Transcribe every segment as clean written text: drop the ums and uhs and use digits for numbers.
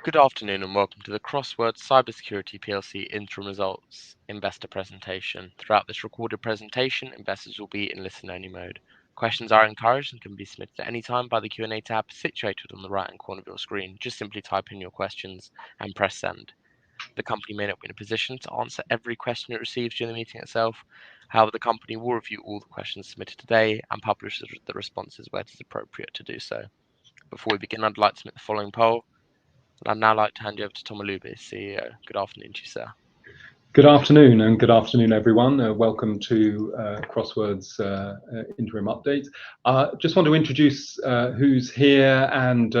Good afternoon and welcome to the CrossWORD CYBERSECURITY PLC interim results investor presentation. Throughout this recorded presentation, investors will be in listen-only mode. Questions are encouraged and can be submitted at any time by the Q&A tab situated on the right-hand corner of your screen. Just simply type in your questions and press send. The company may not be in a position to answer every question it receives during the meeting itself. However, the company will review all the questions submitted today and publish the responses where it is appropriate to do so. Before we begin, I'd like to submit the following poll. I'd now like to hand you over to Tom Alube, CEO. Good afternoon to you, sir. Good afternoon and good afternoon everyone. Welcome to CrossWord's interim update. Just want to introduce who's here and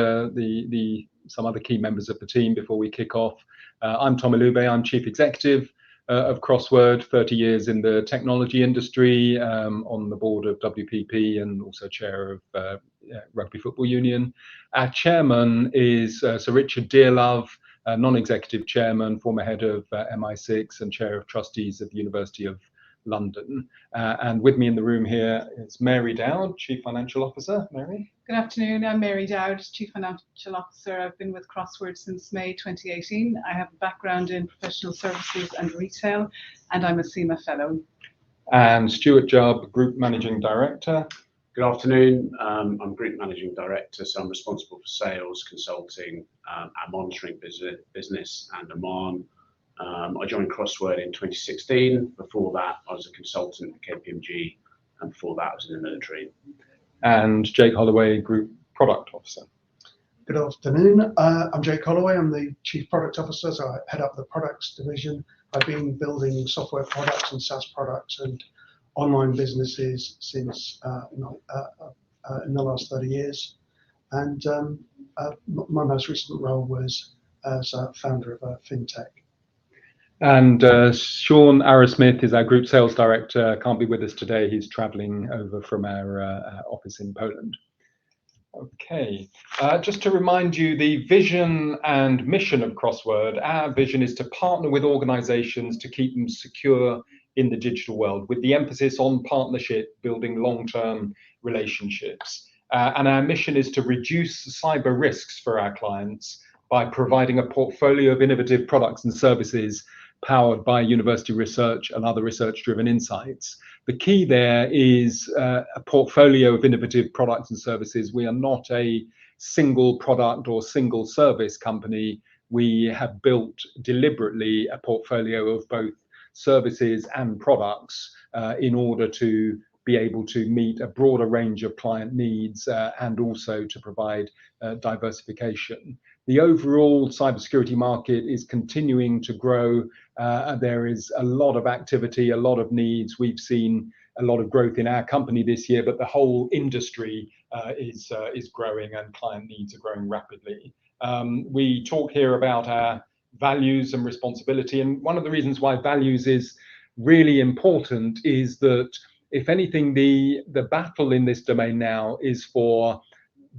some other key members of the team before we kick off. I'm Tom Alube, I'm Chief Executive of CrossWord, 30 years in the technology industry, on the board of WPP and also chair of Rugby Football Union. Our chairman is Sir Richard Dearlove, non-executive chairman, former head of MI6 and chair of trustees of the University of London. And with me in the room here is Mary Dowd, Chief Financial Officer. Mary? Good afternoon, I'm Mary Dowd, Chief Financial Officer. I've been with CrossWord since May 2018. I have a background in professional services and retail, and I'm a CIMA Fellow. And Stuart Jubb, Group Managing Director. Good afternoon, I'm Group Managing Director, so I'm responsible for sales, consulting, our monitoring business and Oman. I joined CrossWord in 2016. Before that, I was a consultant at KPMG, and before that I was in the military. And Jake Holloway, Group Product Officer. Good afternoon, I'm Jake Holloway, I'm the Chief Product Officer, so I head up the products division. I've been building software products and SaaS products and online businesses since in the last 30 years. And my most recent role was as a founder of a fintech. And Sean Arrowsmith is our Group Sales Director, can't be with us today. He's travelling over from our office in Poland. Okay, just to remind you the vision and mission of CrossWord. Our vision is to partner with organisations to keep them secure in the digital world, with the emphasis on partnership, building long-term relationships. And our mission is to reduce cyber risks for our clients by providing a portfolio of innovative products and services powered by university research and other research-driven insights. The key there is a portfolio of innovative products and services. We are not a single product or single service company. We have built deliberately a portfolio of both services and products in order to be able to meet a broader range of client needs and also to provide diversification. The overall cybersecurity market is continuing to grow. There is a lot of activity, a lot of needs. We've seen a lot of growth in our company this year, but the whole industry is growing and client needs are growing rapidly. We talk here about our values and responsibility, and one of the reasons why values is really important is that, if anything, the battle in this domain now is for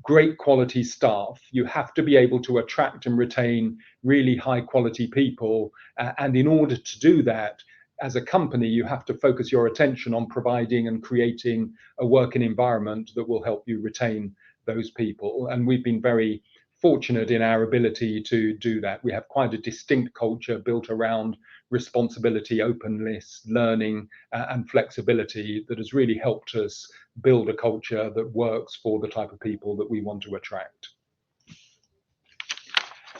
great quality staff. You have to be able to attract and retain really high quality people, and in order to do that, as a company, you have to focus your attention on providing and creating a working environment that will help you retain those people. And we've been very fortunate in our ability to do that. We have quite a distinct culture built around responsibility, openness, learning, and flexibility that has really helped us build a culture that works for the type of people that we want to attract.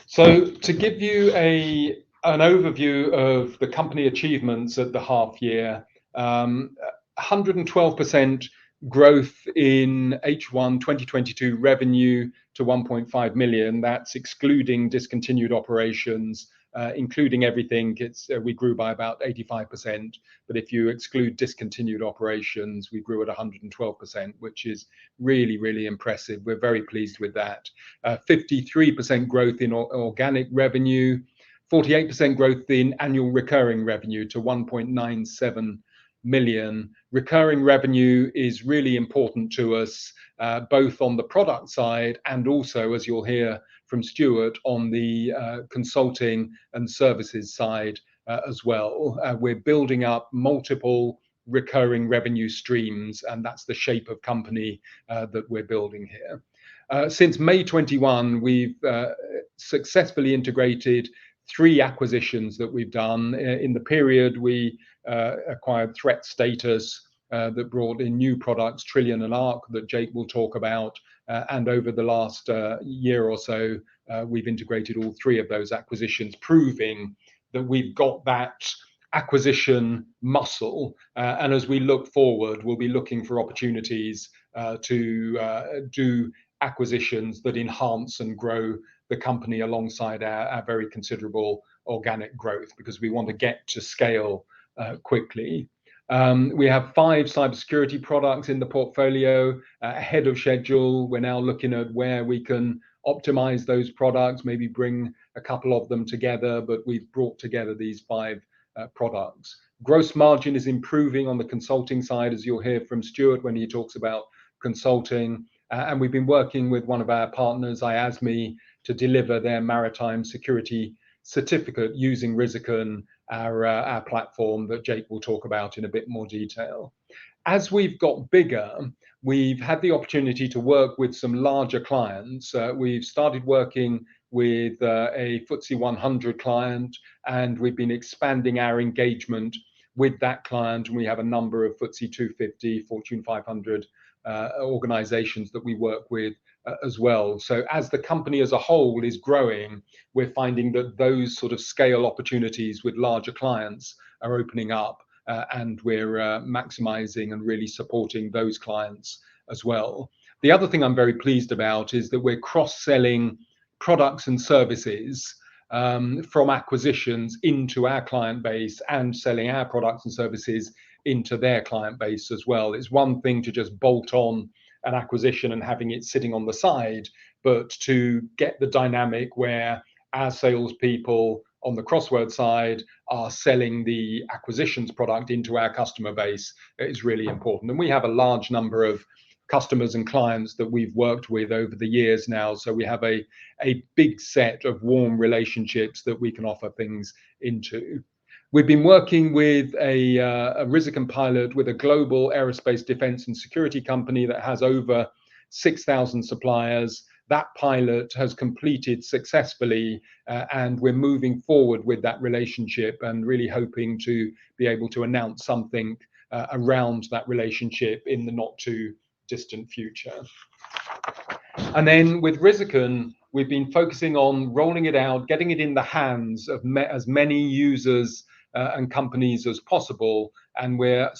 So to give you an overview of the company achievements at the half year, 112% growth in H1 2022 revenue to 1.5 million. That's excluding discontinued operations. Including everything, we grew by about 85%. But if you exclude discontinued operations, we grew at 112%, which is really, really impressive. We're very pleased with that. 53% growth in organic revenue, 48% growth in annual recurring revenue to 1.97 million. Recurring revenue is really important to us, both on the product side and also, as you'll hear from Stuart, on the consulting and services side as well. We're building up multiple recurring revenue streams, and that's the shape of company that we're building here. Since May 21, we've successfully integrated 3 acquisitions that we've done. In the period, we acquired Threat Status that brought in new products, Trillion and Arc, that Jake will talk about. And over the last year or so, we've integrated all 3 of those acquisitions, proving that we've got that acquisition muscle. And as we look forward, we'll be looking for opportunities to do acquisitions that enhance and grow the company alongside our very considerable organic growth, because we want to get to scale quickly. We have 5 cybersecurity products in the portfolio ahead of schedule. We're now looking at where we can optimize those products, maybe bring a couple of them together, but we've brought together these 5 products. Gross margin is improving on the consulting side, as you'll hear from Stuart when he talks about consulting. And we've been working with one of our partners, IASME, to deliver their maritime security certificate using Riken, our platform that Jake will talk about in a bit more detail. As we've got bigger, we've had the opportunity to work with some larger clients. We've started working with a FTSE 100 client, and we've been expanding our engagement with that client. And we have a number of FTSE 250, Fortune 500 organizations that we work with as well. So as the company as a whole is growing, we're finding that those sort of scale opportunities with larger clients are opening up, and we're maximizing and really supporting those clients as well. The other thing I'm very pleased about is that we're cross-selling products and services from acquisitions into our client base and selling our products and services into their client base as well. It's one thing to just bolt on an acquisition and having it sitting on the side, but to get the dynamic where our salespeople on the CROSSWORD side are selling the acquisitions product into our customer base is really important. And we have a large number of customers and clients that we've worked with over the years now. So we have a big set of warm relationships that we can offer things into. We've been working with a Riken pilot with a global aerospace defense and security company that has over 6,000 suppliers. That pilot has completed successfully, and we're moving forward with that relationship and really hoping to be able to announce something around that relationship in the not too distant future. And then with Riken, we've been focusing on rolling it out, getting it in the hands of as many users and companies as possible. And we're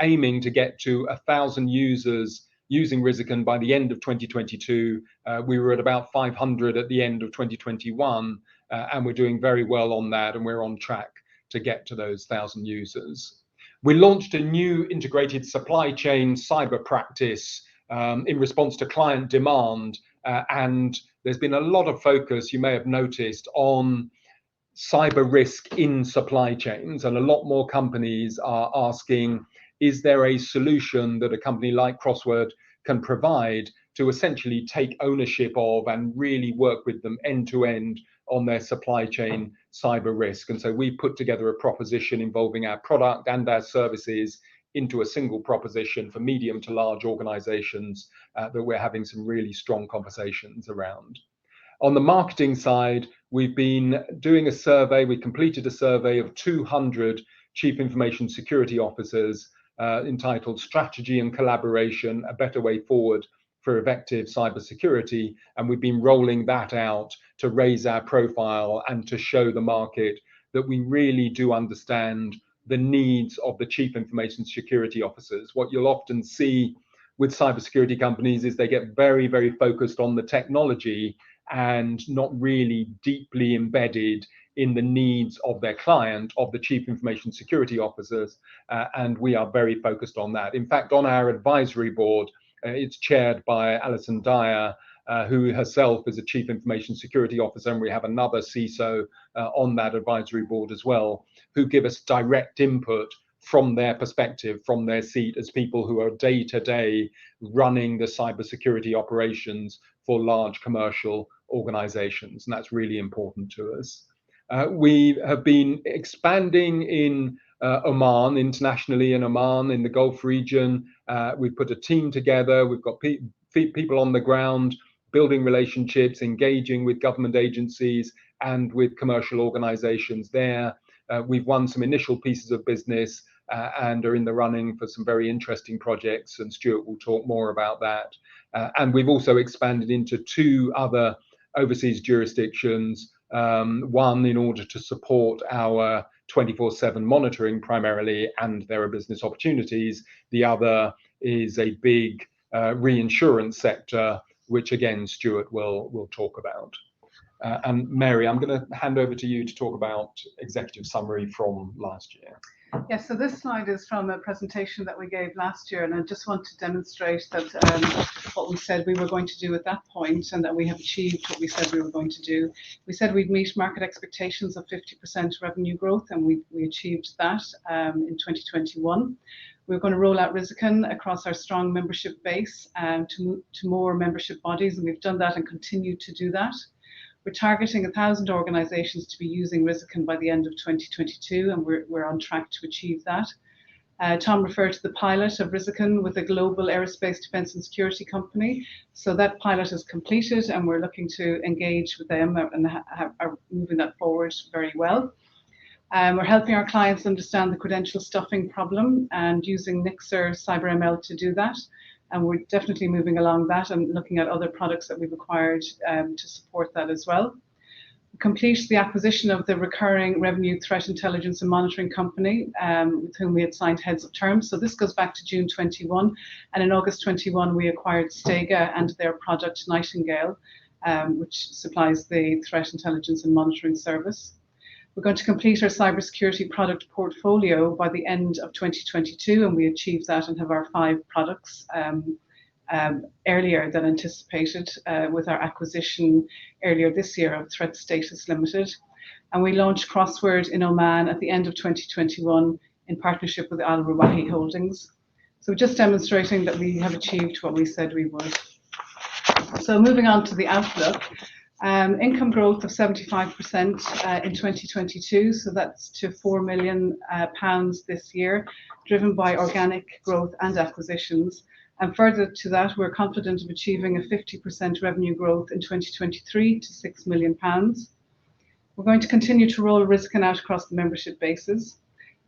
aiming to get to 1,000 users using Riken by the end of 2022. We were at about 500 at the end of 2021, and we're doing very well on that, and we're on track to get to those 1,000 users. We launched a new integrated supply chain cyber practice in response to client demand, and there's been a lot of focus, you may have noticed, on cyber risk in supply chains, and a lot more companies are asking, is there a solution that a company like CROSSWORD can provide to essentially take ownership of and really work with them end to end on their supply chain cyber risk? And so we put together a proposition involving our product and our services into a single proposition for medium to large organizations that we're having some really strong conversations around. On the marketing side, we've been doing a survey. We completed a survey of 200 Chief Information Security Officers entitled Strategy and Collaboration, a Better Way Forward for Effective Cybersecurity. And we've been rolling that out to raise our profile and to show the market that we really do understand the needs of the Chief Information Security Officers. What you'll often see with cybersecurity companies is they get very, very focused on the technology and not really deeply embedded in the needs of their client, of the Chief Information Security Officers, and we are very focused on that. In fact, on our advisory board, it's chaired by Alison Dyer, who herself is a Chief Information Security Officer, and we have another CISO on that advisory board as well, who give us direct input from their perspective, from their seat as people who are day-to-day running the cybersecurity operations for large commercial organizations, and that's really important to us. We have been expanding in Oman, internationally in Oman, in the Gulf region. We've put a team together. We've got people on the ground building relationships, engaging with government agencies and with commercial organizations there. We've won some initial pieces of business and are in the running for some very interesting projects, and Stuart will talk more about that. And we've also expanded into 2 other overseas jurisdictions, one in order to support our 24/7 monitoring primarily, and there are business opportunities. The other is a big reinsurance sector, which again Stuart will talk about. And Mary, I'm going to hand over to you to talk about executive summary from last year. Yes, so this slide is from a presentation that we gave last year, and I just want to demonstrate that what we said we were going to do at that point, and that we have achieved what we said we were going to do. We said we'd meet market expectations of 50% revenue growth, and we achieved that in 2021. We're going to roll out Riken across our strong membership base to more membership bodies, and we've done that and continue to do that. We're targeting 1,000 organisations to be using Riken by the end of 2022, and we're on track to achieve that. Tom referred to the pilot of Riken with a global aerospace defence and security company. So that pilot is completed, and we're looking to engage with them and are moving that forward very well. We're helping our clients understand the credential stuffing problem and using Nixer CyberML to do that. And we're definitely moving along that and looking at other products that we've acquired to support that as well. Complete the acquisition of the recurring revenue threat intelligence and monitoring company with whom we had signed heads of terms. So this goes back to June 21, and in August 21 we acquired Stega and their product Nightingale, which supplies the threat intelligence and monitoring service. We're going to complete our cybersecurity product portfolio by the end of 2022, and we achieved that and have our 5 products earlier than anticipated with our acquisition earlier this year of Threat Status Limited. And we launched CROSSWORD in Oman at the end of 2021 in partnership with Al Rawahi Holdings. So just demonstrating that we have achieved what we said we would. So moving on to the outlook. Income growth of 75% in 2022, so that's to £4 million this year, driven by organic growth and acquisitions. And further to that, we're confident of achieving a 50% revenue growth in 2023 to £6 million. We're going to continue to roll Riken out across the membership bases.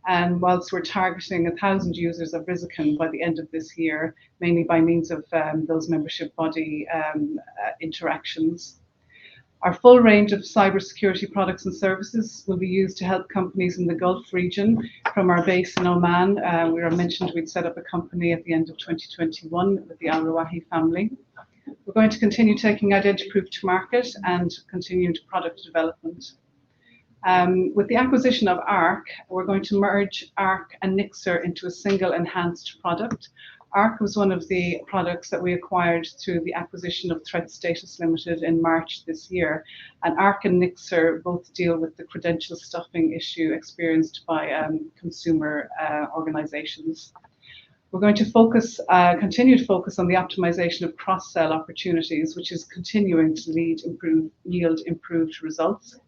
And whilst we're targeting 1,000 users of Riken by the end of this year, mainly by means of those membership body interactions. Our full range of cybersecurity products and services will be used to help companies in the Gulf region from our base in Oman. We were mentioned we'd set up a company at the end of 2021 with the Al Rawahi family. We're going to continue taking Identiproof to market and continue to product development. With the acquisition of ARC, we're going to merge ARC and Nixer into a single enhanced product. ARC was one of the products that we acquired through the acquisition of Threat Status Limited in March this year. And ARC and Nixer both deal with the credential stuffing issue experienced by consumer organizations. We're going to continue to focus on the optimization of cross-sell opportunities, which is continuing to yield improved results.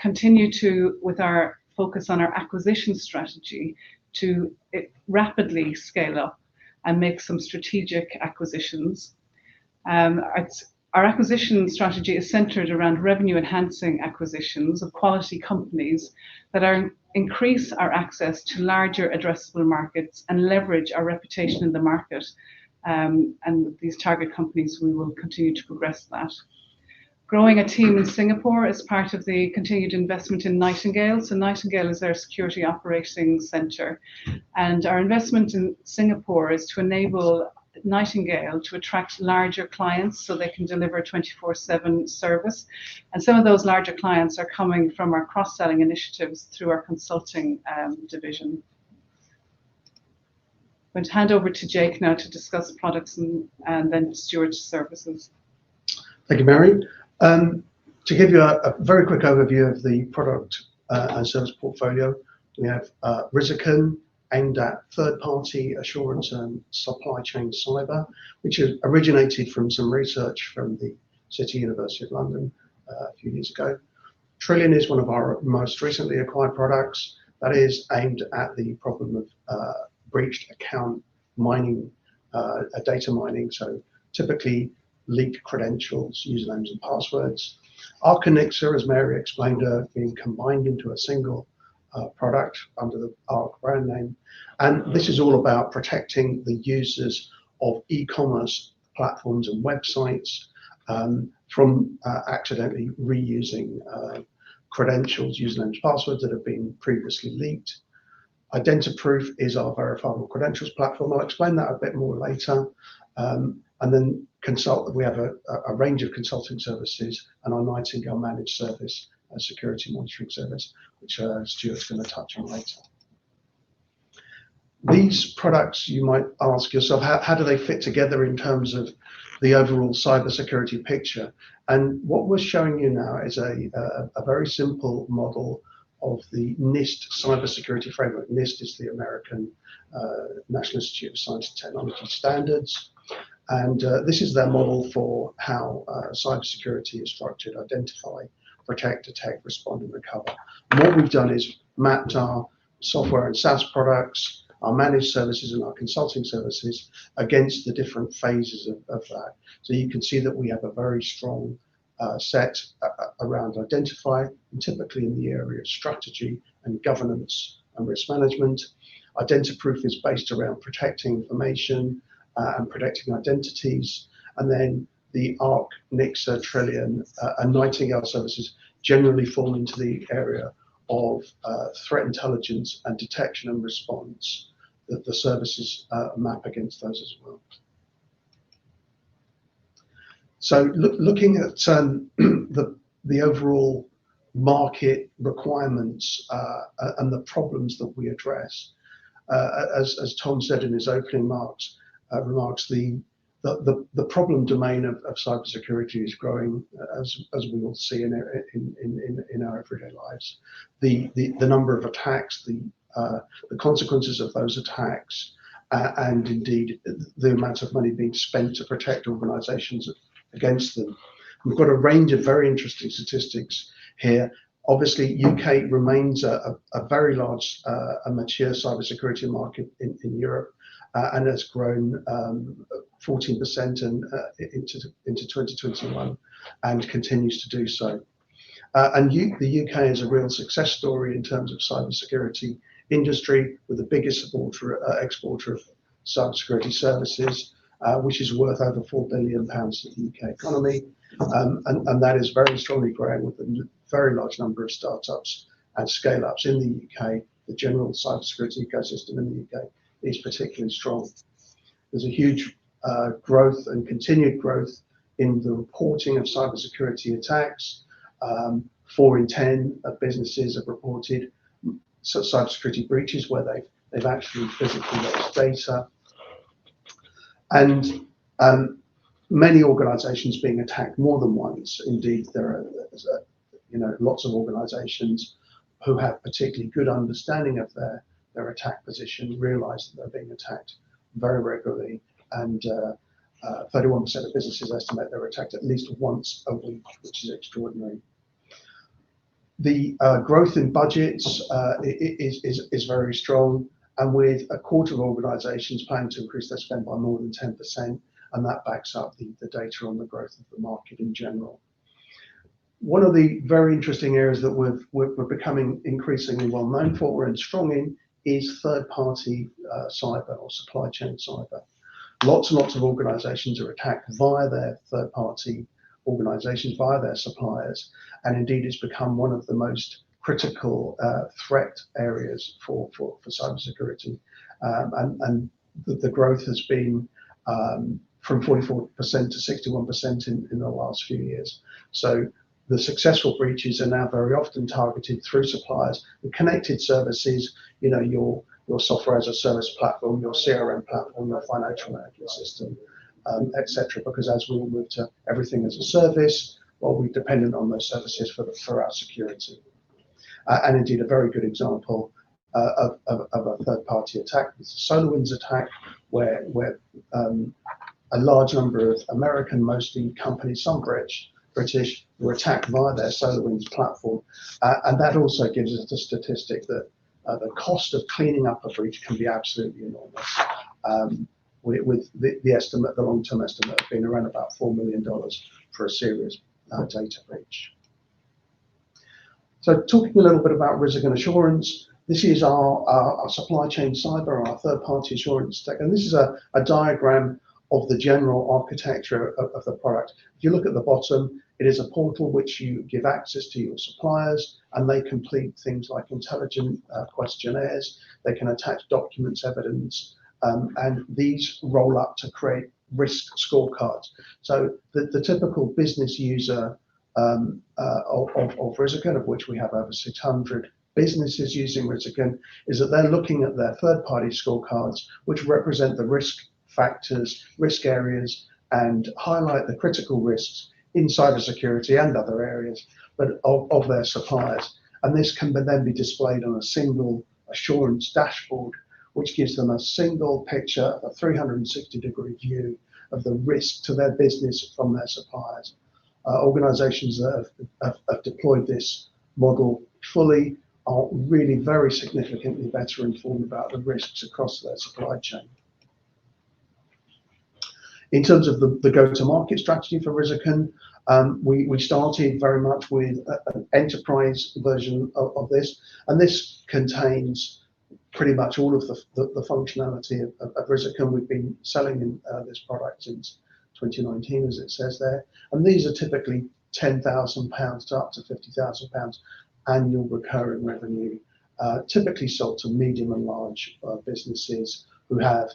Continue with our focus on our acquisition strategy to rapidly scale up and make some strategic acquisitions. Our acquisition strategy is centered around revenue enhancing acquisitions of quality companies that increase our access to larger addressable markets and leverage our reputation in the market. And with these target companies, we will continue to progress that. Growing a team in Singapore as part of the continued investment in Nightingale. So Nightingale is our security operating centre. And our investment in Singapore is to enable Nightingale to attract larger clients so they can deliver 24/7 service. And some of those larger clients are coming from our cross-selling initiatives through our consulting division. I'm going to hand over to Jake now to discuss products and then Stuart's services. Thank you, Mary. To give you a very quick overview of the product and service portfolio, we have Riken, aimed at third-party assurance and supply chain cyber, which originated from some research from the City University of London a few years ago. Trillion is one of our most recently acquired products that is aimed at the problem of breached account mining, data mining. So typically leaked credentials, usernames and passwords. Arc and Nixa, as Mary explained, are being combined into a single product under the Arc brand name. And this is all about protecting the users of e-commerce platforms and websites from accidentally reusing credentials, usernames, passwords that have been previously leaked. Identiproof is our verifiable credentials platform. I'll explain that a bit more later. And then we have a range of consulting services and our Nightingale managed service, a security monitoring service, which Stuart's going to touch on later. These products, you might ask yourself, how do they fit together in terms of the overall cybersecurity picture? And what we're showing you now is a very simple model of the NIST cybersecurity framework. NIST is the American National Institute of Science and Technology standards. And this is their model for how cybersecurity is structured: identify, protect, detect, respond, and recover. And what we've done is mapped our software and SaaS products, our managed services and our consulting services against the different phases of that. So you can see that we have a very strong set around identify, and typically in the area of strategy and governance and risk management. Identiproof is based around protecting information and protecting identities. And then the Arc, Nixa, Trillion, and Nightingale services generally fall into the area of threat intelligence and detection and response. That the services map against those as well. So looking at the overall market requirements and the problems that we address, as Tom said in his opening remarks, the problem domain of cybersecurity is growing, as we all see in our everyday lives. The number of attacks, the consequences of those attacks, and indeed the amount of money being spent to protect organisations against them. We've got a range of very interesting statistics here. Obviously, UK remains a very large and mature cybersecurity market in Europe, and has grown 14% into 2021 and continues to do so. And the UK is a real success story in terms of cybersecurity industry, with the biggest exporter of cybersecurity services, which is worth over £4 billion to the UK economy. And that is very strongly growing with a very large number of startups and scale-ups in the UK. The general cybersecurity ecosystem in the UK is particularly strong. There's a huge growth and continued growth in the reporting of cybersecurity attacks. 4 in 10 of businesses have reported cybersecurity breaches where they've actually physically lost data. And many organisations being attacked more than once. Indeed, there are lots of organisations who have particularly good understanding of their attack position, realise that they're being attacked very regularly, and 31% of businesses estimate they're attacked at least once a week, which is extraordinary. The growth in budgets is very strong, and with a quarter of organisations planning to increase their spend by more than 10%, and that backs up the data on the growth of the market in general. One of the very interesting areas that we're becoming increasingly well known for and strong in is third-party cyber or supply chain cyber. Lots and lots of organisations are attacked via their third-party organisations, via their suppliers, and indeed it's become one of the most critical threat areas for cybersecurity. And the growth has been from 44% to 61% in the last few years. So the successful breaches are now very often targeted through suppliers and connected services, your software as a service platform, your CRM platform, your financial management system, etc. Because as we all move to everything as a service, well, we're dependent on those services for our security. And indeed, a very good example of a third-party attack is the SolarWinds attack, where a large number of American, mostly companies, some British, were attacked via their SolarWinds platform. And that also gives us the statistic that the cost of cleaning up a breach can be absolutely enormous. with the estimate, the long-term estimate being around about $4 million for a serious data breach. So talking a little bit about risk and assurance, this is our supply chain cyber, our third-party assurance tech, and this is a diagram of the general architecture of the product. If you look at the bottom, it is a portal which you give access to your suppliers, and they complete things like intelligent questionnaires. They can attach documents, evidence, and these roll up to create risk scorecards. So the typical business user of Riken, of which we have over 600 businesses using Riken, is that they're looking at their third-party scorecards, which represent the risk factors, risk areas, and highlight the critical risks in cybersecurity and other areas, but of their suppliers. And this can then be displayed on a single assurance dashboard, which gives them a single picture, a 360-degree view of the risk to their business from their suppliers. Organizations that have deployed this model fully are really very significantly better informed about the risks across their supply chain. In terms of the go-to-market strategy for Riken, we started very much with an enterprise version of this, and this contains pretty much all of the functionality of Riken. We've been selling in this product since 2019, as it says there, and these are typically £10,000 to up to £50,000 annual recurring revenue, typically sold to medium and large businesses who have,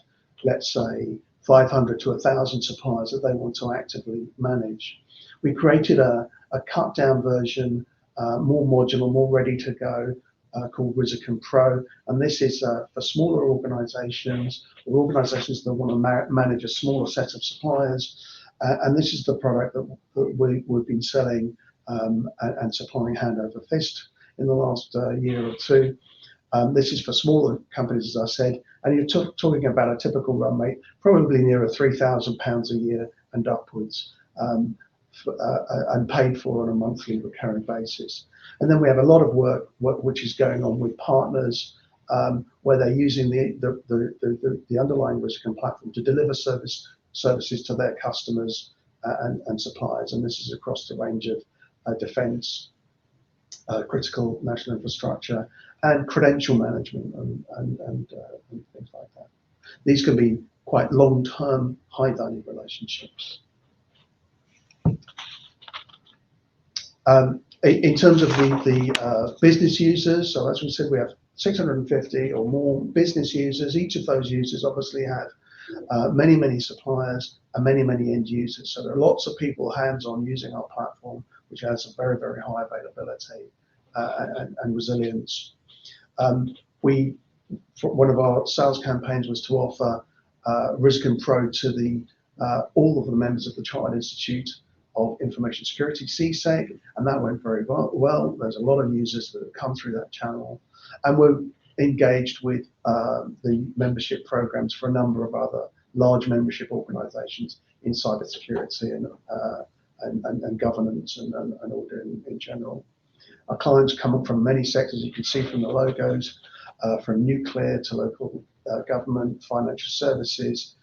let's say, 500 to 1,000 suppliers that they want to actively manage. We created a cut down version, more modular, more ready to go, called Riken Pro, and this is for smaller organizations or organizations that want to manage a smaller set of suppliers, and this is the product that we've been selling and supplying hand over fist in the last year or two. This is for smaller companies, as I said, and you're talking about a typical run rate, probably nearer £3,000 a year and upwards, and paid for on a monthly recurring basis. And then we have a lot of work which is going on with partners, where they're using the underlying Riken platform to deliver services to their customers and suppliers, and this is across the range of defence, critical national infrastructure, and credential management and things like that. These can be quite long-term, high-value relationships. In terms of the business users, so as we said, we have 650 or more business users. Each of those users obviously have many suppliers and many end users. So there are lots of people hands-on using our platform, which has a very high availability and resilience. One of our sales campaigns was to offer Riken Pro to all of the members of the Chartered Institute of Information Security, CSEC, and that went very well. There's a lot of users that have come through that channel, and we're engaged with the membership programs for a number of other large membership organizations in cybersecurity and governance and audit in general. Our clients come up from many sectors, you can see from the logos, from nuclear to local government, financial services,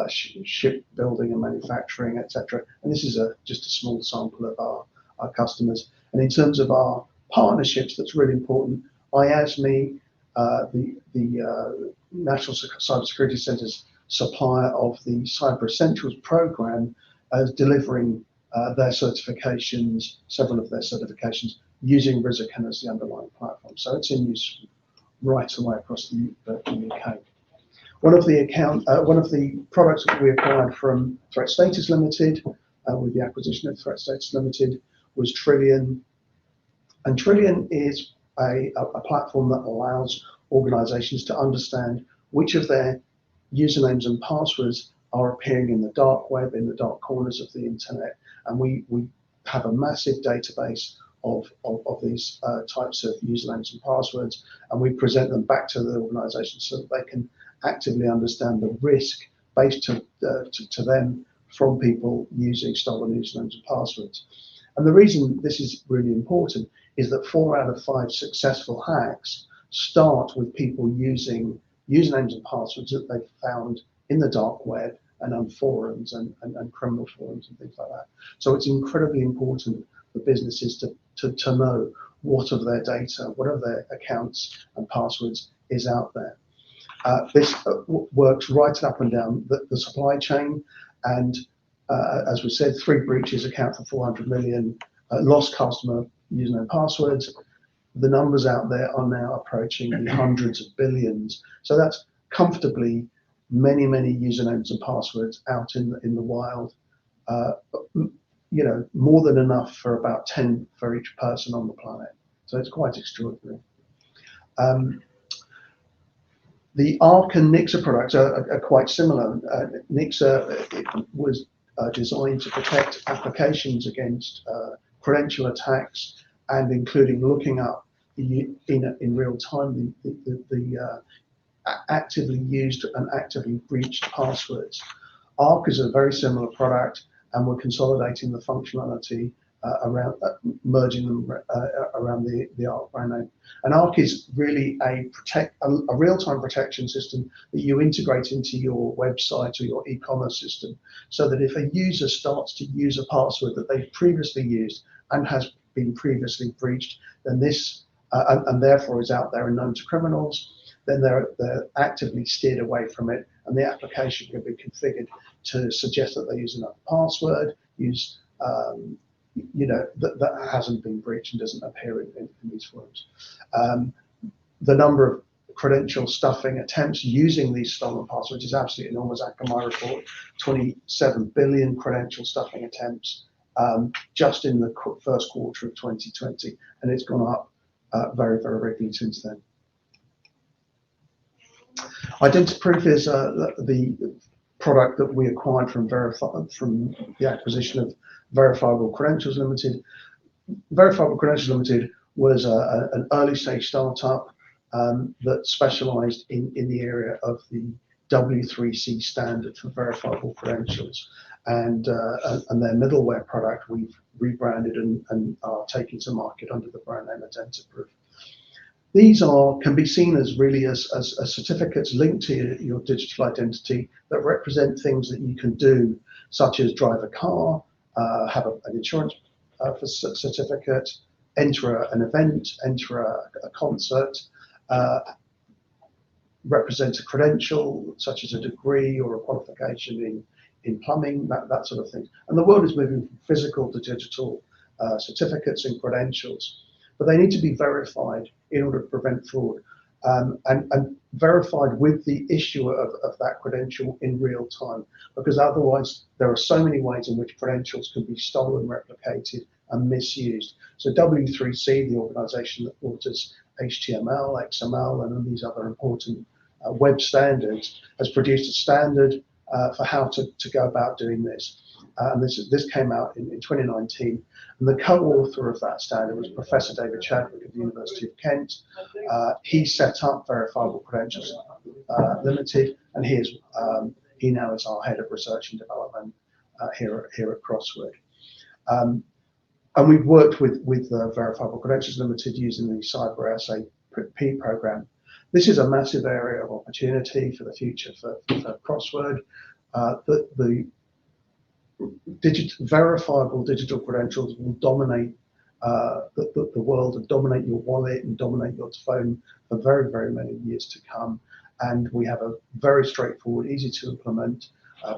shipbuilding and manufacturing, etc. And this is just a small sample of our customers. And in terms of our partnerships, that's really important. IASME, the National Cybersecurity Centre's supplier of the Cyber Essentials program, is delivering their certifications, several of their certifications, using Riken as the underlying platform. So it's in use right away across the UK. One of the products that we acquired from Threat Status Limited, with the acquisition of Threat Status Limited, was Trillion. And Trillion is a platform that allows organizations to understand which of their usernames and passwords are appearing in the dark web, in the dark corners of the internet. And we have a massive database of these types of usernames and passwords, and we present them back to the organization so that they can actively understand the risk based to them from people using stolen usernames and passwords. And the reason this is really important is that 4 out of 5 successful hacks start with people using usernames and passwords that they've found in the dark web and on forums and criminal forums and things like that. So it's incredibly important for businesses to know what of their data, what of their accounts and passwords is out there. This works right up and down the supply chain, and as we said, 3 breaches account for 400 million lost customer username and passwords. The numbers out there are now approaching the hundreds of billions. So that's comfortably many usernames and passwords out in the wild. You know, more than enough for about 10 for each person on the planet. So it's quite extraordinary. The ARC and NIXA products are quite similar. NIXA was designed to protect applications against credential attacks, and including looking up in real time the actively used and actively breached passwords. ARC is a very similar product, and we're consolidating the functionality around merging them around the ARC brand name. And ARC is really a real-time protection system that you integrate into your website or your e-commerce system, so that if a user starts to use a password that they've previously used and has been previously breached, then this and therefore is out there and known to criminals, then they're actively steered away from it, and the application can be configured to suggest that they use another password, use you know, that hasn't been breached and doesn't appear in these forms. The number of credential stuffing attempts using these stolen passwords is absolutely enormous. Akamai report 27 billion credential stuffing attempts just in the first quarter of 2020, and it's gone up very regularly since then. Identiproof is the product that we acquired from the acquisition of Verifiable Credentials Limited. Verifiable Credentials Limited was an early stage startup that specialized in the area of the W3C standard for verifiable credentials, and their middleware product we've rebranded and are taking to market under the brand name Identiproof. These can be seen as really as certificates linked to your digital identity that represent things that you can do, such as drive a car, have an insurance certificate, enter an event, enter a concert, represent a credential such as a degree or a qualification in plumbing, that sort of thing. And the world is moving from physical to digital certificates and credentials, but they need to be verified in order to prevent fraud, and verified with the issuer of that credential in real time, because otherwise there are so many ways in which credentials can be stolen, replicated and misused. So W3C, the organization that orders HTML, XML and these other important web standards, has produced a standard for how to go about doing this. And this came out in 2019, and the co-author of that standard was Professor David Chadwick of the University of Kent. He set up Verifiable Credentials Limited, and he now is our head of research and development here at CrossWord. And we've worked with Verifiable Credentials Limited using the CyberSEC program. This is a massive area of opportunity for the future for CrossWord. The verifiable digital credentials will dominate the world and dominate your wallet and dominate your phone for very many years to come. And we have a very straightforward, easy to implement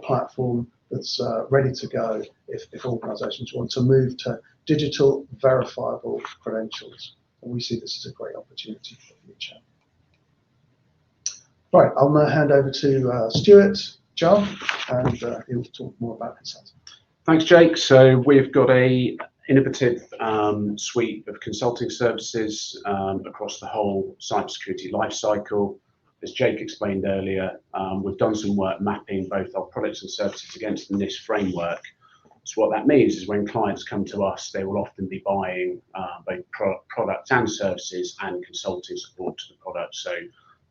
platform that's ready to go if organizations want to move to digital verifiable credentials. And we see this as a great opportunity for the future. Right, I'll now hand over to Stuart John, and he'll talk more about consulting. Thanks, Jake. So we've got a innovative suite of consulting services across the whole cybersecurity lifecycle. As Jake explained earlier, we've done some work mapping both our products and services against the NIST framework. So what that means is when clients come to us, they will often be buying both products and services and consulting support to the product. So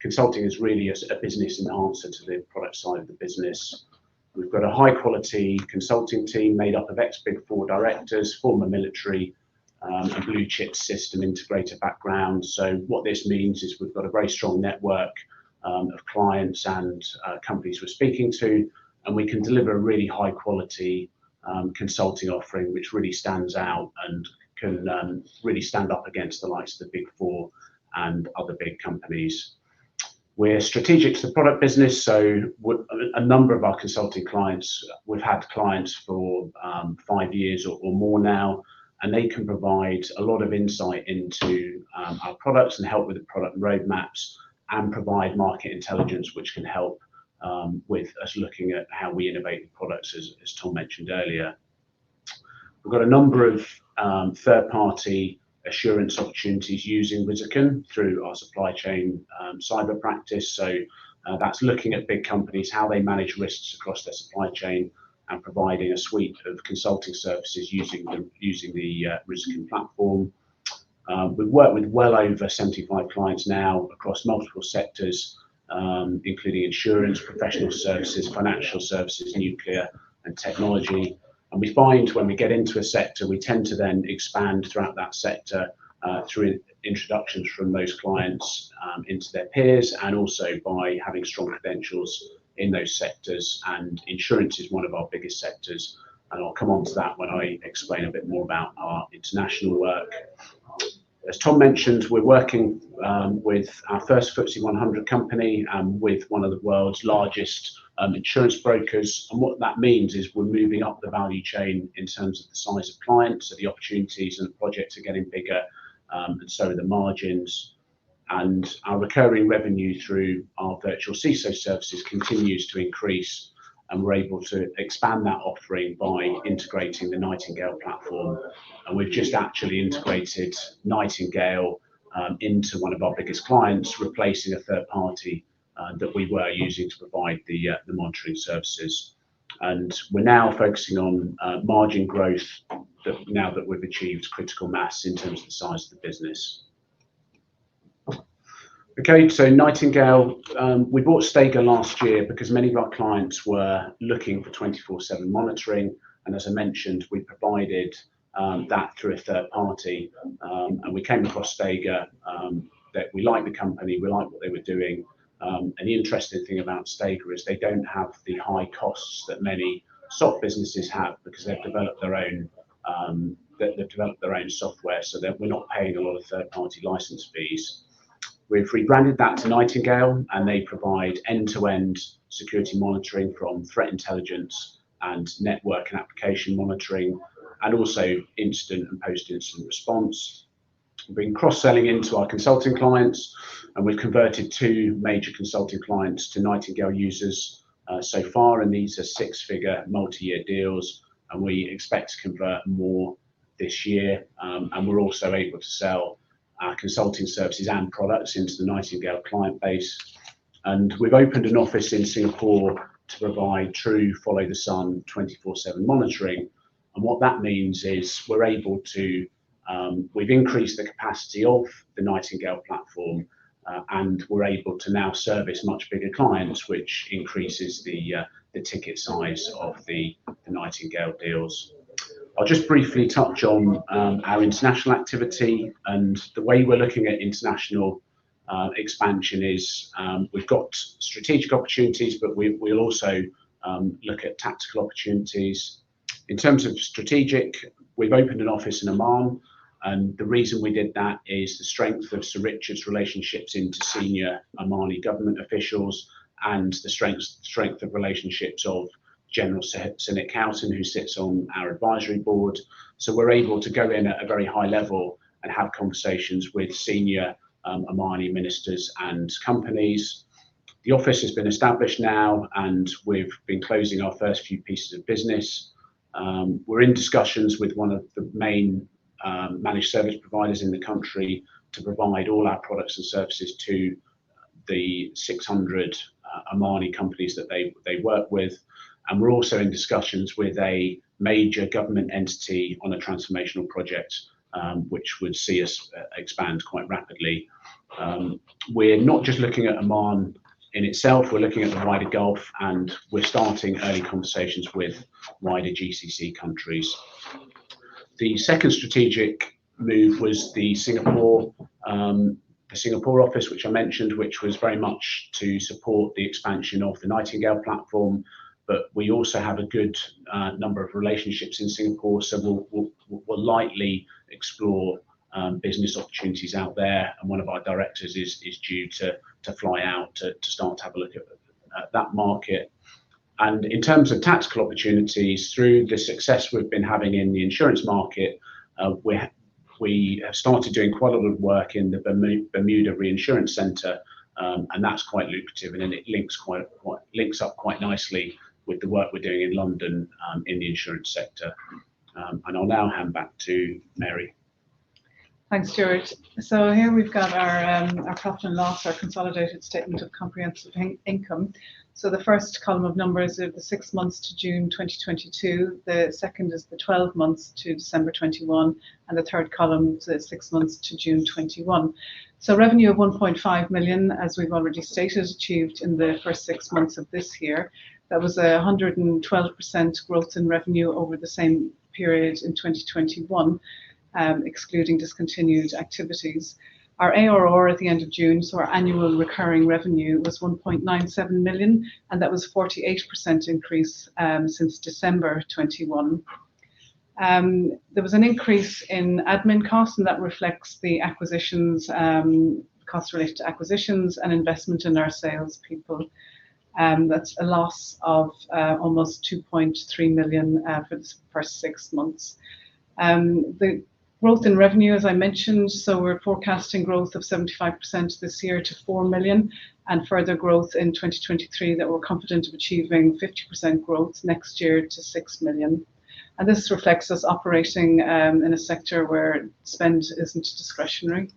consulting is really a business enhancer to the product side of the business. We've got a high quality consulting team made up of ex-Big Four directors, former military and blue chip system integrator background. So what this means is we've got a very strong network of clients and companies we're speaking to, and we can deliver a really high quality consulting offering which really stands out and can really stand up against the likes of the Big Four and other big companies. We're strategic to the product business, so a number of our consulting clients, we've had clients for 5 years or more now, and they can provide a lot of insight into our products and help with the product roadmaps and provide market intelligence which can help with us looking at how we innovate the products, as Tom mentioned earlier. We've got a number of third-party assurance opportunities using Riken through our supply chain cyber practice. So that's looking at big companies, how they manage risks across their supply chain, and providing a suite of consulting services using the Riken platform. We've worked with well over 75 clients now across multiple sectors, including insurance, professional services, financial services, nuclear, and technology. And we find when we get into a sector, we tend to then expand throughout that sector through introductions from those clients into their peers, and also by having strong credentials in those sectors. And insurance is one of our biggest sectors, and I'll come on to that when I explain a bit more about our international work. As Tom mentioned, we're working with our first FTSE 100 company with one of the world's largest insurance brokers. And what that means is we're moving up the value chain in terms of the size of clients, so the opportunities and the projects are getting bigger, and so are the margins. And our recurring revenue through our virtual CISO services continues to increase, and we're able to expand that offering by integrating the Nightingale platform. And we've just actually integrated Nightingale into one of our biggest clients, replacing a third party that we were using to provide the monitoring services. And we're now focusing on margin growth now that we've achieved critical mass in terms of the size of the business. Okay, so Nightingale, we bought Stager last year because many of our clients were looking for 24/7 monitoring, and as I mentioned, we provided that through a third party, and we came across Stager, that we liked the company, we liked what they were doing, and the interesting thing about Stager is they don't have the high costs that many SOC businesses have, because they've developed their own software, so that we're not paying a lot of third party license fees. We've rebranded that to Nightingale, and they provide end-to-end security monitoring from threat intelligence and network and application monitoring, and also incident and post-incident response. We've been cross-selling into our consulting clients, and we've converted 2 major consulting clients to Nightingale users so far, and these are 6-figure multi-year deals, and we expect to convert more this year. And we're also able to sell our consulting services and products into the Nightingale client base. And we've opened an office in Singapore to provide true follow the sun 24/7 monitoring. And what that means is we're able to, we've increased the capacity of the Nightingale platform, and we're able to now service much bigger clients, which increases the ticket size of the Nightingale deals. I'll just briefly touch on our international activity, and the way we're looking at international expansion is we've got strategic opportunities, but we'll also look at tactical opportunities. In terms of strategic, we've opened an office in Oman, and the reason we did that is the strength of Sir Richard's relationships into senior Omani government officials, and the strength of relationships of General Sinek Houghton, who sits on our advisory board. So we're able to go in at a very high level and have conversations with senior Omani ministers and companies. The office has been established now, and we've been closing our first few pieces of business. We're in discussions with one of the main managed service providers in the country to provide all our products and services to the 600 Omani companies that they work with. And we're also in discussions with a major government entity on a transformational project, which would see us expand quite rapidly. We're not just looking at Oman in itself, we're looking at the wider Gulf, and we're starting early conversations with wider GCC countries. The second strategic move was the Singapore Singapore office, which I mentioned, which was very much to support the expansion of the Nightingale platform. But we also have a good number of relationships in Singapore, so we'll likely explore business opportunities out there. And one of our directors is due to fly out to start to have a look at that market. And in terms of tactical opportunities, through the success we've been having in the insurance market, we have started doing quite a lot of work in the Bermuda Reinsurance Centre, and that's quite lucrative, and then it links up quite nicely with the work we're doing in London in the insurance sector. And I'll now hand back to Mary. Thanks, Stuart. So here we've got our profit and loss, our consolidated statement of comprehensive income. So the first column of numbers are the 6 months to June 2022. The second is the 12 months to December 21, and the third column is the 6 months to June 21. So revenue of 1.5 million, as we've already stated, achieved in the first 6 months of this year. That was 112% growth in revenue over the same period in 2021. Excluding discontinued activities. Our ARR at the end of June, so our annual recurring revenue, was 1.97 million, and that was 48% increase since December 21. There was an increase in admin costs, and that reflects the acquisitions, costs related to acquisitions and investment in our salespeople. That's a loss of almost 2.3 million for the first 6 months. The growth in revenue, as I mentioned, so we're forecasting growth of 75% this year to 4 million, and further growth in 2023 that we're confident of achieving 50% growth next year to 6 million. And this reflects us operating in a sector where spend isn't discretionary.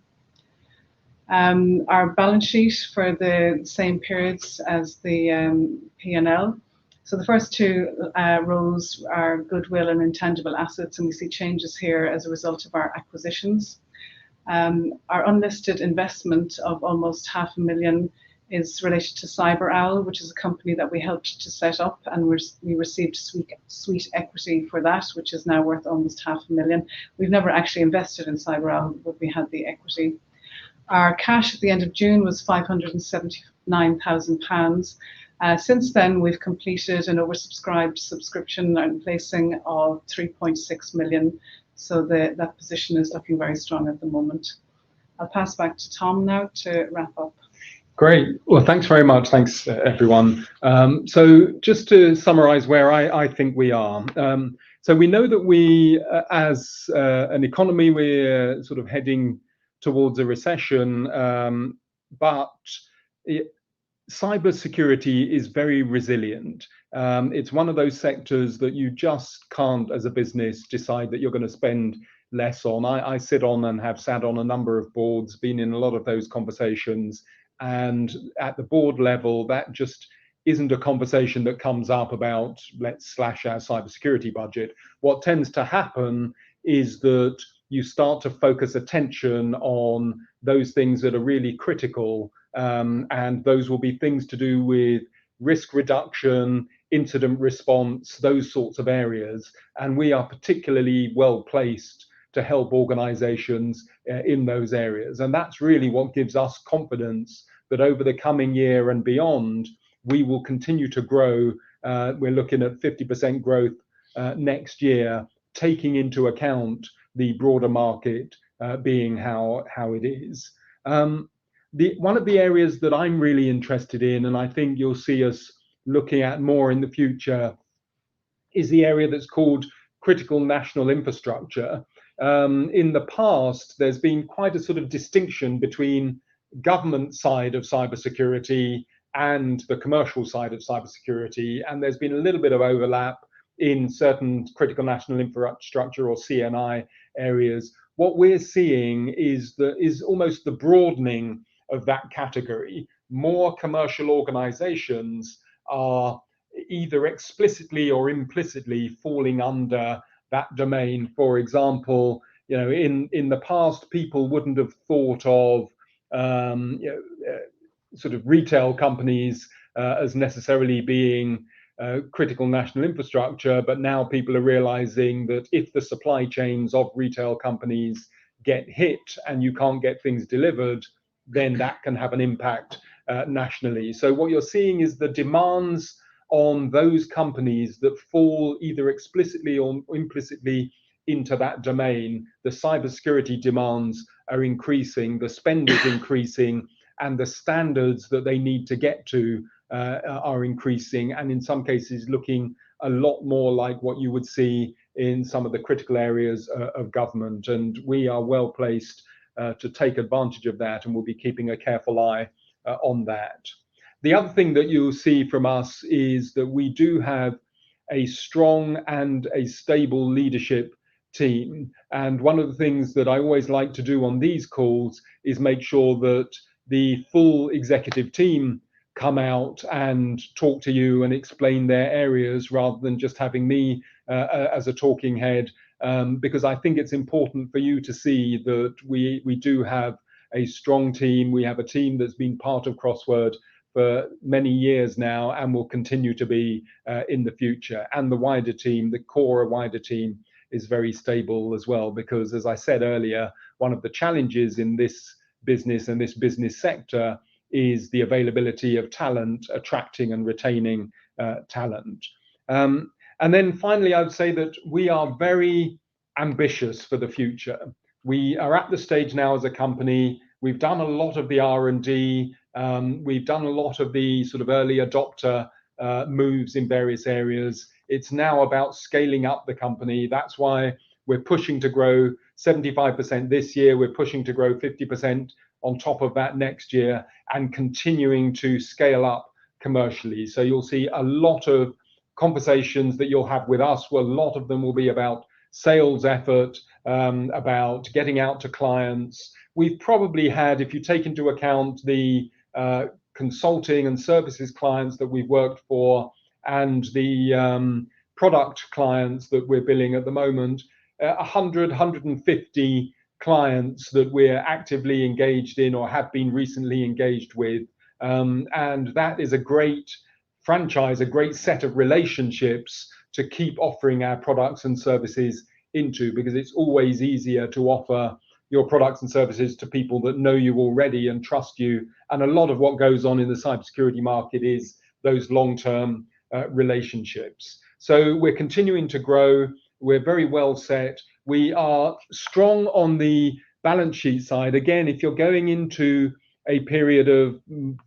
Our balance sheet for the same periods as the P&L. So the first two rows are goodwill and intangible assets, and we see changes here as a result of our acquisitions. Our unlisted investment of almost £500,000 is related to CyberOwl, which is a company that we helped to set up, and we received sweet equity for that, which is now worth almost £500,000. We've never actually invested in CyberOwl, but we had the equity. Our cash at the end of June was £579,000. Since then, we've completed an oversubscribed subscription and placing of 3.6 million. So that position is looking very strong at the moment. I'll pass back to Tom now to wrap up. Great. Well, thanks very much. Thanks, everyone. So just to summarize where I think we are. So we know that we, as an economy, we're sort of heading towards a recession, but cybersecurity is very resilient. It's one of those sectors that you just can't, as a business, decide that you're going to spend less on. I sit on and have sat on a number of boards, been in a lot of those conversations, and at the board level, that just isn't a conversation that comes up about let's slash our cybersecurity budget. What tends to happen is that you start to focus attention on those things that are really critical, and those will be things to do with risk reduction, incident response, those sorts of areas. And we are particularly well placed to help organizations in those areas. And that's really what gives us confidence that over the coming year and beyond, we will continue to grow. We're looking at 50% growth next year, taking into account the broader market being how it is. One of the areas that I'm really interested in, and I think you'll see us looking at more in the future, is the area that's called critical national infrastructure. In the past, there's been quite a sort of distinction between government side of cybersecurity and the commercial side of cybersecurity, and there's been a little bit of overlap in certain critical national infrastructure or CNI areas. What we're seeing is almost the broadening of that category. More commercial organizations are either explicitly or implicitly falling under that domain. For example, in the past, people wouldn't have thought of sort of retail companies as necessarily being critical national infrastructure, but now people are realizing that if the supply chains of retail companies get hit and you can't get things delivered, then that can have an impact nationally. So what you're seeing is the demands on those companies that fall either explicitly or implicitly into that domain. The cybersecurity demands are increasing, the spend is increasing, and the standards that they need to get to are increasing, and in some cases looking a lot more like what you would see in some of the critical areas of government. And we are well placed to take advantage of that, and we'll be keeping a careful eye on that. The other thing that you'll see from us is that we do have a strong and a stable leadership team. And one of the things that I always like to do on these calls is make sure that the full executive team come out and talk to you and explain their areas rather than just having me as a talking head, because I think it's important for you to see that we do have a strong team. We have a team that's been part of CrossWord for many years now and will continue to be in the future. And the wider team, the core wider team, is very stable as well, because as I said earlier, one of the challenges in this business and this business sector is the availability of talent, attracting and retaining talent. And then finally, I would say that we are very ambitious for the future. We are at the stage now as a company. We've done a lot of the R&D. We've done a lot of the sort of early adopter moves in various areas. It's now about scaling up the company. That's why we're pushing to grow 75% this year. We're pushing to grow 50% on top of that next year, and continuing to scale up commercially. So you'll see a lot of conversations that you'll have with us, where a lot of them will be about sales effort, about getting out to clients. We've probably had, if you take into account the consulting and services clients that we've worked for and the product clients that we're billing at the moment, 100, 150 clients that we're actively engaged in or have been recently engaged with. And that is a great franchise, a great set of relationships to keep offering our products and services into, because it's always easier to offer your products and services to people that know you already and trust you. And a lot of what goes on in the cybersecurity market is those long-term relationships. So we're continuing to grow. We're very well set. We are strong on the balance sheet side. Again, if you're going into a period of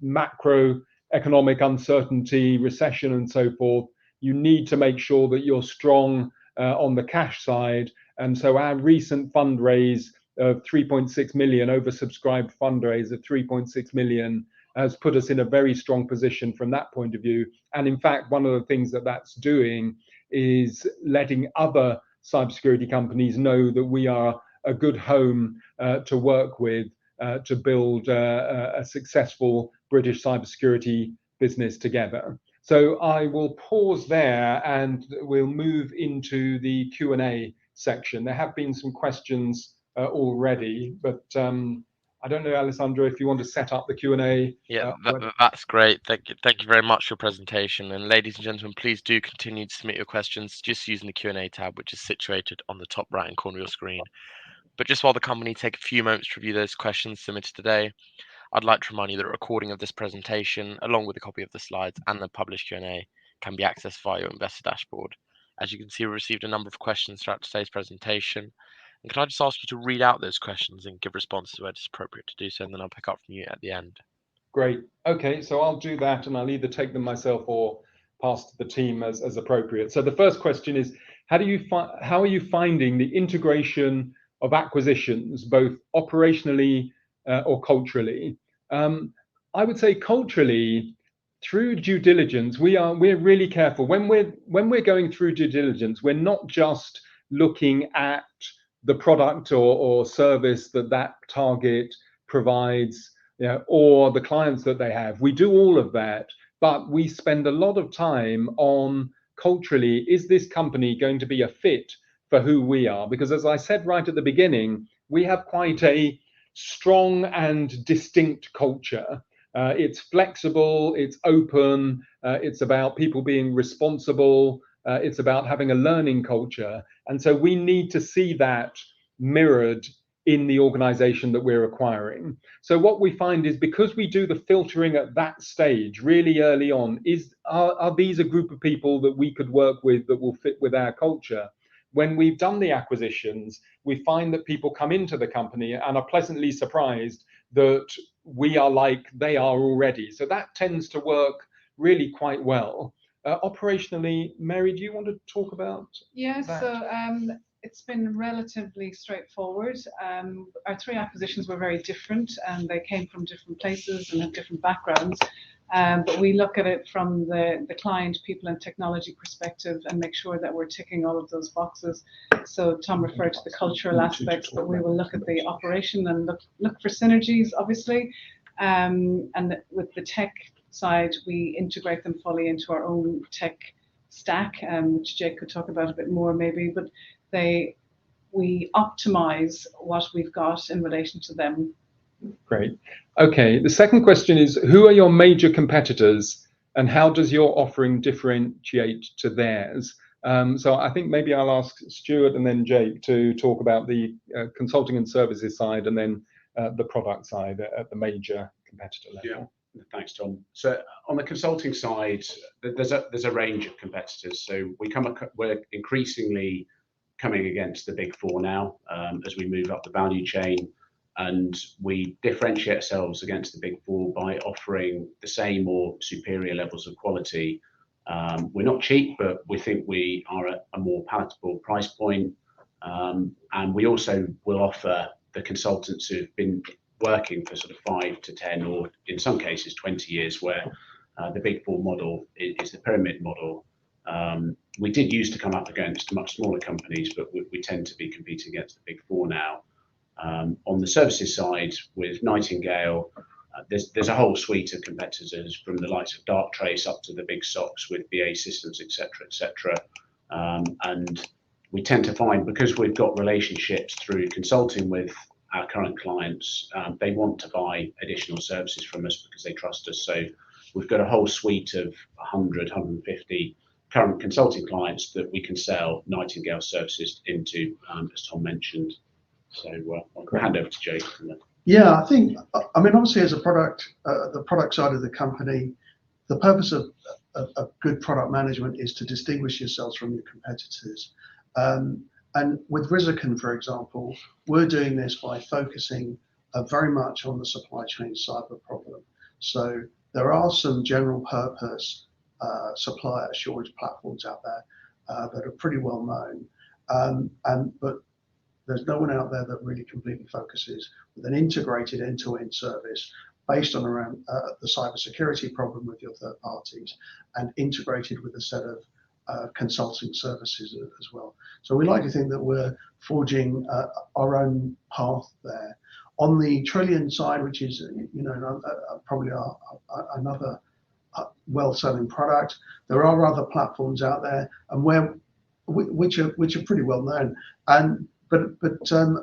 macroeconomic uncertainty, recession, and so forth, you need to make sure that you're strong on the cash side. And so our recent fundraise of 3.6 million, oversubscribed fundraise of 3.6 million, has put us in a very strong position from that point of view. And in fact, one of the things that that's doing is letting other cybersecurity companies know that we are a good home to work with to build a successful British cybersecurity business together. So I will pause there and we'll move into the Q&A section. There have been some questions already, but I don't know, Alessandro, if you want to set up the Q&A. Yeah, that's great. Thank you very much for your presentation. And ladies and gentlemen, please do continue to submit your questions just using the Q&A tab, which is situated on the top right-hand corner of your screen. But just while the company take a few moments to review those questions submitted today, I'd like to remind you that a recording of this presentation, along with a copy of the slides and the published Q&A, can be accessed via your investor dashboard. As you can see, we received a number of questions throughout today's presentation. And can I just ask you to read out those questions and give responses where it's appropriate to do so, and then I'll pick up from you at the end. Great. Okay, so I'll do that, and I'll either take them myself or pass to the team as appropriate. So the first question is, how are you finding the integration of acquisitions, both operationally or culturally? I would say culturally, through due diligence, we're really careful when we're going through due diligence. We're not just looking at the product or service that target provides, or the clients that they have. We do all of that, but we spend a lot of time on culturally, is this company going to be a fit for who we are? Because as I said right at the beginning, we have quite a strong and distinct culture. It's flexible, it's open, it's about people being responsible, it's about having a learning culture. And so we need to see that mirrored in the organization that we're acquiring. So what we find is, because we do the filtering at that stage really early on, are these a group of people that we could work with that will fit with our culture? When we've done the acquisitions, we find that people come into the company and are pleasantly surprised that we are like they are already. So that tends to work really quite well. Operationally, Mary, do you want to talk about that? So it's been relatively straightforward. Our 3 acquisitions were very different, and they came from different places and have different backgrounds. But we look at it from the client, people and technology perspective and make sure that we're ticking all of those boxes. So Tom referred to the cultural aspects, but we will look at the operation and look for synergies, obviously. And with the tech side, we integrate them fully into our own tech stack, which Jake could talk about a bit more maybe, but we optimize what we've got in relation to them. Great. Okay, the second question is, who are your major competitors and how does your offering differentiate to theirs? So I think maybe I'll ask Stuart and then Jake to talk about the consulting and services side, and then the product side at the major competitor level. Yeah, thanks, Tom. So on the consulting side, there's a range of competitors. So we're increasingly coming against the big 4 now as we move up the value chain, and we differentiate ourselves against the big 4 by offering the same or superior levels of quality. We're not cheap, but we think we are at a more palatable price point, and we also will offer the consultants who've been working for sort of 5 to 10 or in some cases 20 years, where the big 4 model is the pyramid model. We did used to come up against much smaller companies, but we tend to be competing against the big 4 now. On the services side, with Nightingale, there's a whole suite of competitors, from the likes of Darktrace up to the big SOCs with BA Systems, etc. And we tend to find, because we've got relationships through consulting with our current clients, they want to buy additional services from us because they trust us. So we've got a whole suite of 100, 150 current consulting clients that we can sell Nightingale services into, as Tom mentioned. So I'll hand over to Jake. Yeah, I mean, obviously as a product, the product side of the company, the purpose of good product management is to distinguish yourselves from your competitors. And with Riken, for example, we're doing this by focusing very much on the supply chain cyber problem. So there are some general purpose supplier assurance platforms out there that are pretty well known, but there's no one out there that really completely focuses with an integrated end-to-end service based on around the cybersecurity problem with your third parties, and integrated with a set of consulting services as well. So we like to think that we're forging our own path there. On the Trillion side, which is probably another well-selling product, there are other platforms out there, and which are pretty well known. But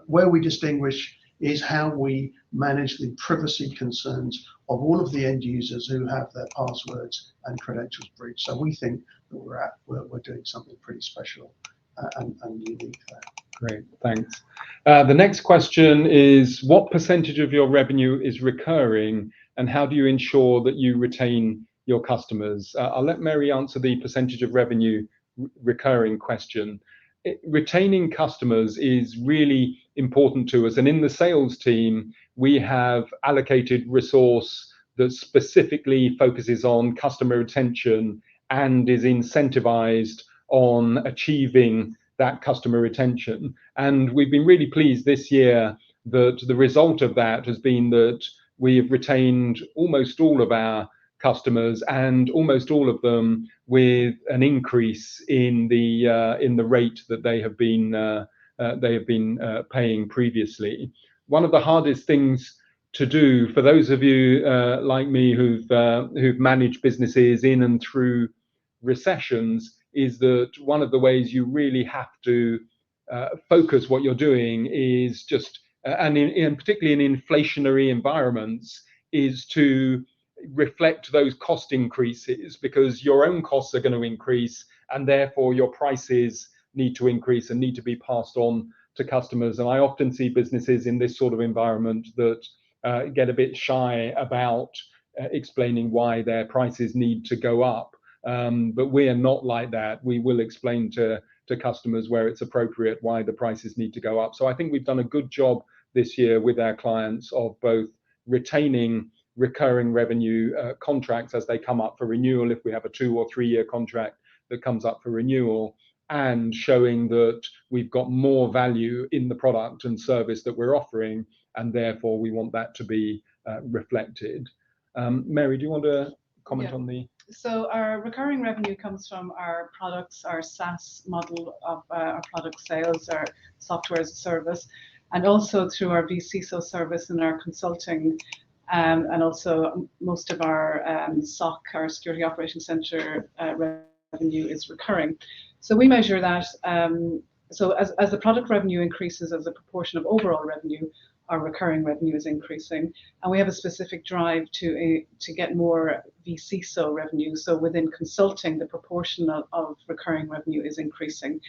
where we distinguish is how we manage the privacy concerns of all of the end users who have their passwords and credentials breached. So we think that we're doing something pretty special and unique there. Great, thanks. The next question is, what percentage of your revenue is recurring, and how do you ensure that you retain your customers? I'll let Mary answer the percentage of revenue recurring question. Retaining customers is really important to us, and in the sales team we have allocated resource that specifically focuses on customer retention and is incentivized on achieving that customer retention. And we've been really pleased this year that the result of that has been that we have retained almost all of our customers, and almost all of them with an increase in the rate that they have been paying previously. One of the hardest things to do for those of you like me who've managed businesses in and through recessions is that one of the ways you really have to focus what you're doing is just, and particularly in inflationary environments, is to reflect those cost increases, because your own costs are going to increase and therefore your prices need to increase and need to be passed on to customers. And I often see businesses in this sort of environment that get a bit shy about explaining why their prices need to go up. But we are not like that. We will explain to customers where it's appropriate why the prices need to go up. So I think we've done a good job this year with our clients of both retaining recurring revenue contracts as they come up for renewal, if we have a 2 or 3 year contract that comes up for renewal, and showing that we've got more value in the product and service that we're offering, and therefore we want that to be reflected. Mary, do you want to comment on the... So our recurring revenue comes from our products, our SaaS model of our product sales, our software as a service, and also through our vCISO service and our consulting, and also most of our SOC, our Security Operations Center revenue is recurring. So we measure that. So as the product revenue increases as a proportion of overall revenue, our recurring revenue is increasing, and we have a specific drive to get more vCISO revenue. So within consulting, the proportion of recurring revenue is increasing.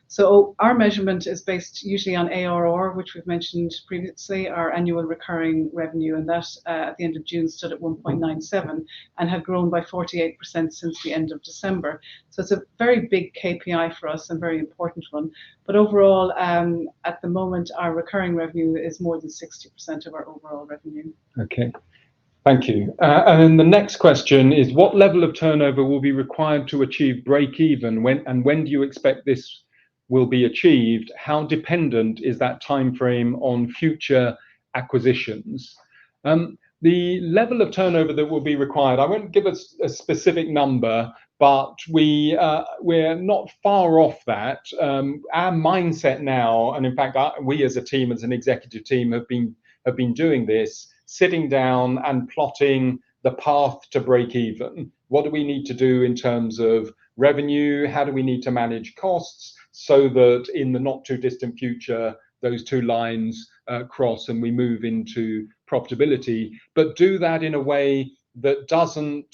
So our measurement is based usually on ARR, which we've mentioned previously, our annual recurring revenue, and that at the end of June stood at 1.97 and had grown by 48% since the end of December. So it's a very big KPI for us and very important one. But overall, at the moment, our recurring revenue is more than 60% of our overall revenue. Okay. Thank you. And then the next question is, what level of turnover will be required to achieve break even? When do you expect this will be achieved? How dependent is that time frame on future acquisitions? The level of turnover that will be required, I won't give us a specific number, but we're not far off that. Our mindset now, and in fact, we as a team, as an executive team, have been doing this, sitting down and plotting the path to break even. What do we need to do in terms of revenue? How do we need to manage costs so that in the not too distant future, those two lines cross and we move into profitability, but do that in a way that doesn't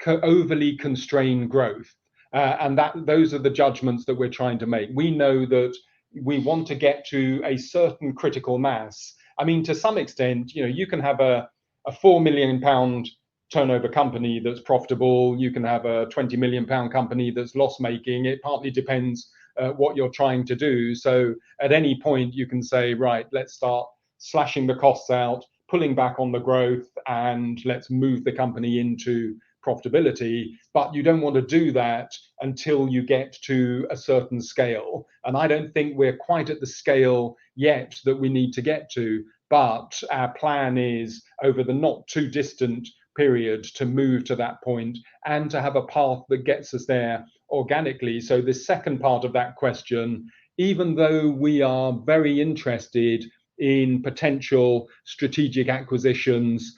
overly constrain growth. And those are the judgments that we're trying to make. We know that we want to get to a certain critical mass. I mean, to some extent, you can have a £4 million turnover company that's profitable. You can have a £20 million company that's loss making. It partly depends what you're trying to do. So at any point you can say, right, let's start slashing the costs out, pulling back on the growth, and let's move the company into profitability. But you don't want to do that until you get to a certain scale. And I don't think we're quite at the scale yet that we need to get to, but our plan is over the not too distant period to move to that point and to have a path that gets us there organically. So the second part of that question, even though we are very interested in potential strategic acquisitions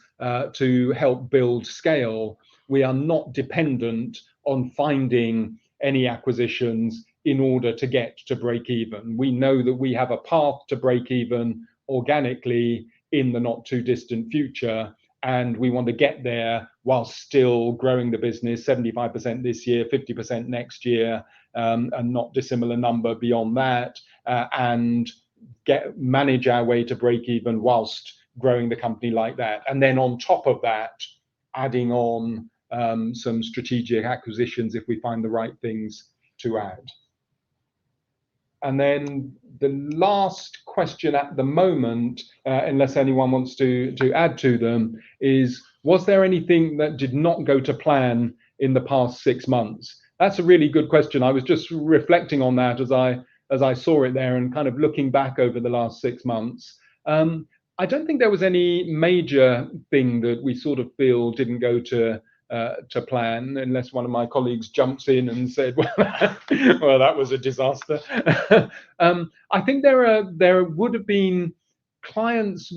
to help build scale, we are not dependent on finding any acquisitions in order to get to break even. We know that we have a path to break even organically in the not too distant future, and we want to get there while still growing the business 75% this year, 50% next year, and not dissimilar number beyond that, and manage our way to break even whilst growing the company like that. And then on top of that, adding on some strategic acquisitions if we find the right things to add. And then the last question at the moment, unless anyone wants to add to them, is, was there anything that did not go to plan in the past 6 months? That's a really good question. I was just reflecting on that as I saw it there and kind of looking back over the last 6 months. I don't think there was any major thing that we sort of feel didn't go to plan, unless one of my colleagues jumps in and said, well, well, that was a disaster. I think there would have been clients,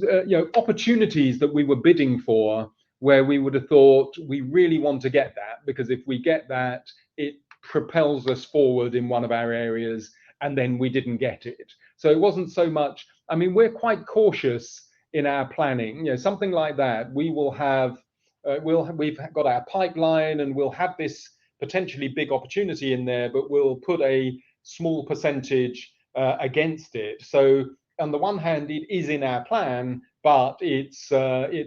opportunities that we were bidding for where we would have thought we really want to get that, because if we get that, it propels us forward in one of our areas, and then we didn't get it. So it wasn't so much, I mean, we're quite cautious in our planning, something like that. We will have we've got our pipeline and we'll have this potentially big opportunity in there, but we'll put a small percentage against it. So on the one hand, it is in our plan, but it's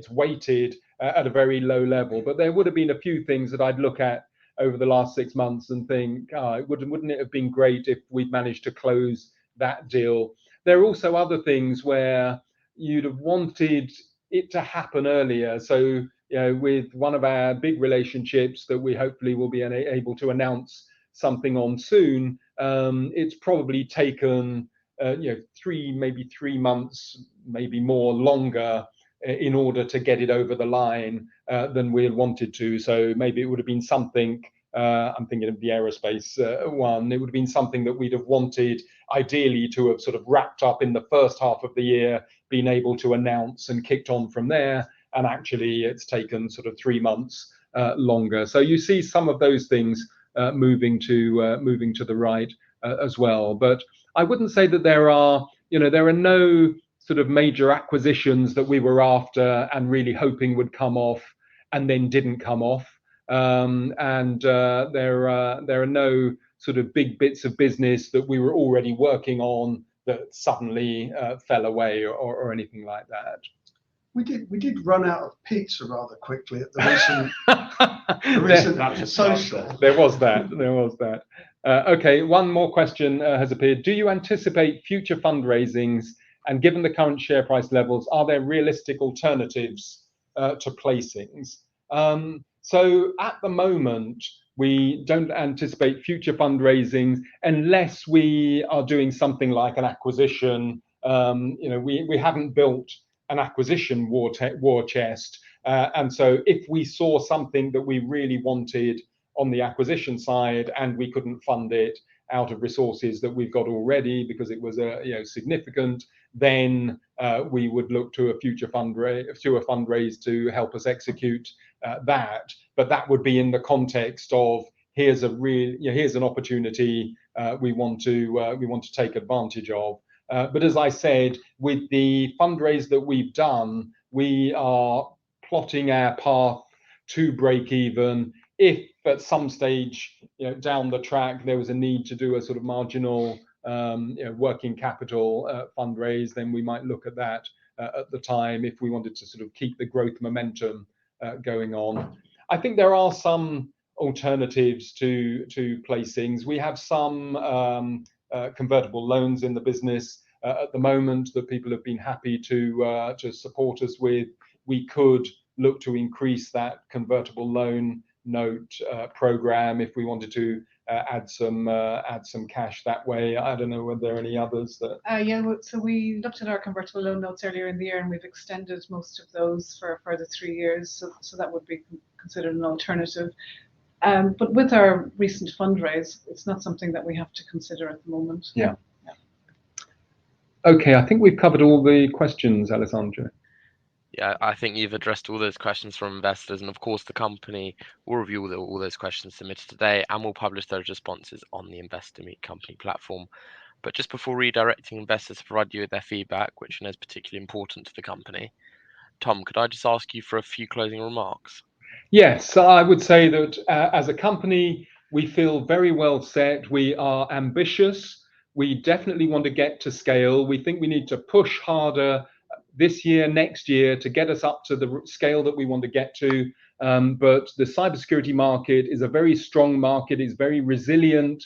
weighted at a very low level. But there would have been a few things that I'd look at over the last 6 months and think, wouldn't it have been great if we'd managed to close that deal? There are also other things where you'd have wanted it to happen earlier. So, with one of our big relationships that we hopefully will be able to announce something on soon, it's probably taken 3 months, maybe more longer, in order to get it over the line than we had wanted to. So maybe it would have been something, I'm thinking of the aerospace one, it would have been something that we'd have wanted ideally to have sort of wrapped up in the first half of the year, been able to announce and kicked on from there. And actually it's taken sort of 3 months longer. So you see some of those things moving to the right as well. But I wouldn't say that there are no sort of major acquisitions that we were after and really hoping would come off and then didn't come off. There are no sort of big bits of business that we were already working on that suddenly fell away or anything like that. We did run out of pizza rather quickly at the recent social. There was that. Okay, one more question has appeared. Do you anticipate future fundraisings? And given the current share price levels, are there realistic alternatives to placings? So at the moment, we don't anticipate future fundraisings unless we are doing something like an acquisition. We haven't built an acquisition war chest. And so if we saw something that we really wanted on the acquisition side and we couldn't fund it out of resources that we've got already because it was significant, then we would look to a future fundraise to help us execute that. But that would be in the context of here's an opportunity we want to take advantage of. But as I said, with the fundraise that we've done, we are plotting our path to break even. If at some stage down the track there was a need to do a sort of marginal working capital fundraise, then we might look at that at the time if we wanted to sort of keep the growth momentum going on. I think there are some alternatives to placings. We have some convertible loans in the business at the moment that people have been happy to support us with. We could look to increase that convertible loan note program if we wanted to add some cash that way. I don't know whether there are any others that. So we looked at our convertible loan notes earlier in the year, and we've extended most of those for a further 3 years. So that would be considered an alternative. But with our recent fundraise, it's not something that we have to consider at the moment. Yeah. Okay, I think we've covered all the questions, Alessandro. Yeah, I think you've addressed all those questions from investors, and of course the company will review all those questions submitted today and will publish those responses on the Investor Meet Company platform. But just before redirecting investors to provide you with their feedback, which I know is particularly important to the company, Tom, could I just ask you for a few closing remarks? Yes, I would say that as a company, we feel very well set. We are ambitious. We definitely want to get to scale. We think we need to push harder this year, next year, to get us up to the scale that we want to get to. But the cybersecurity market is a very strong market. It's very resilient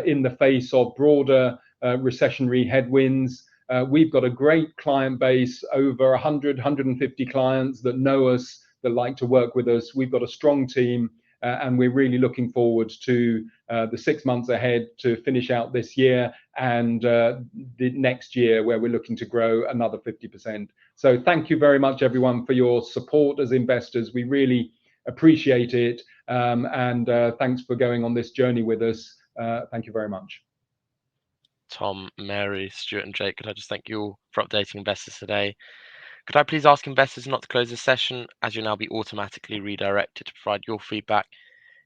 in the face of broader recessionary headwinds. We've got a great client base, over 150 clients that know us, that like to work with us. We've got a strong team, and we're really looking forward to the 6 months ahead to finish out this year and the next year, where we're looking to grow another 50%. So thank you very much, everyone, for your support as investors. We really appreciate it, and thanks for going on this journey with us. Thank you very much. Tom, Mary, Stuart and Jake, could I just thank you all for updating investors today. Could I please ask investors not to close this session, as you'll now be automatically redirected to provide your feedback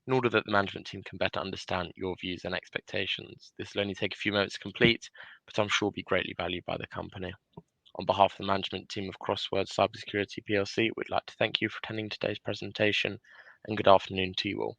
in order that the management team can better understand your views and expectations. This will only take a few moments to complete, but I'm sure will be greatly valued by the company. On behalf of the management team of CrossWord CyberSecurity PLC, we'd like to thank you for attending today's presentation, and good afternoon to you all.